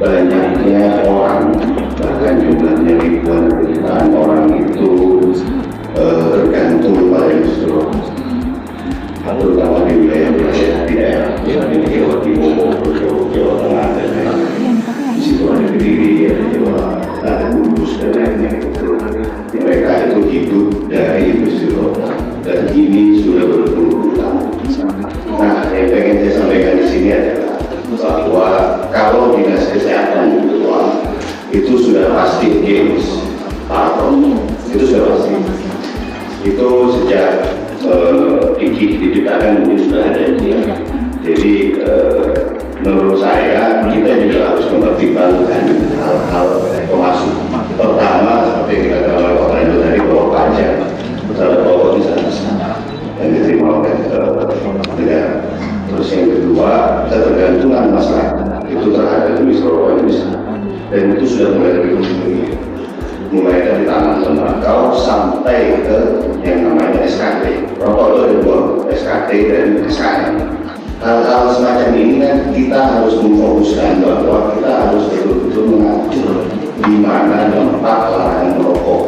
banyaknya orang, bahkan jumlahnya ribuan jutaan orang itu tergantung pada industri, terutama di wilayah-wilayah di daerah, misalnya di Jawa Timur, Jawa Tengah, dan lain-lain. Di situ ada Kediri, ada Jawa, ada Kudus, dan lainnya. Mereka itu hidup dari industri rokok, dan ini sudah berpuluh-puluh tahun. Nah, yang pengen saya sampaikan di sini adalah bahwa kalau dinas kesehatan itu sudah pasti games atau itu sudah pasti. Itu sejak diciptakan mungkin sudah ada dia. Jadi menurut saya kita juga harus mempertimbangkan hal-hal termasuk pertama seperti yang dikatakan oleh Pak Rendo tadi bahwa pajak terhadap rokok di sana yang diterima oleh negara. Terus yang kedua, ketergantungan masyarakat itu terhadap industri rokok Indonesia, dan itu sudah mulai lebih tinggi, mulai dari tanah tembakau sampai ke yang namanya SKT. Rokok itu ada dua, SKT dan SKM. Hal-hal semacam ini kan kita harus memfokuskan bahwa kita harus betul-betul mengatur di mana tempat larangan merokok.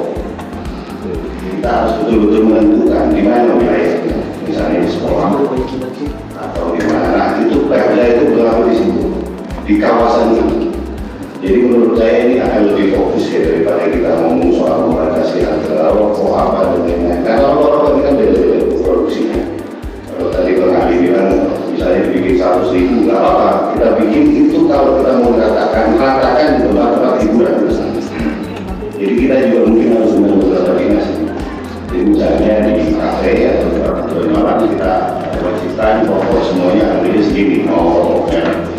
Kita harus betul-betul menentukan di mana wilayahnya, misalnya di sekolah atau di mana. Itu perda itu berlaku di situ, di kawasan itu. Jadi menurut saya ini akan lebih fokus ya daripada kita ngomong soal membatasi antara rokok apa dan lain-lain. Karena rokok ini kan beda-beda produksinya. Kalau tadi Bang Ali bilang misalnya dibikin 100.000 nggak apa-apa, kita bikin itu kalau kita mau ratakan di tempat-tempat hiburan. Jadi kita juga mungkin harus benar-benar koordinasi. Jadi misalnya di kafe atau di mana kita wajibkan rokok semuanya harganya segini, mau rokoknya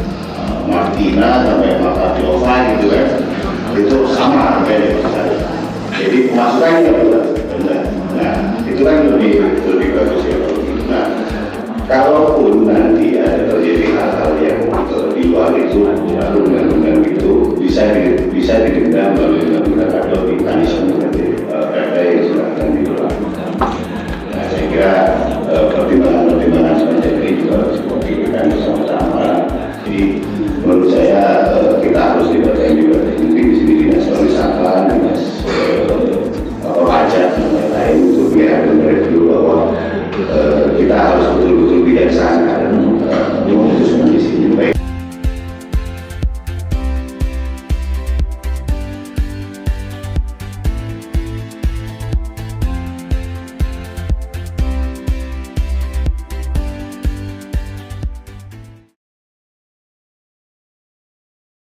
Martina sampai Martapiola gitu kan, itu sama harganya. Jadi pemasukannya benar. Nah itu kan lebih bagus ya. Nah kalaupun nanti ada terjadi hal-hal yang di luar itu, lalu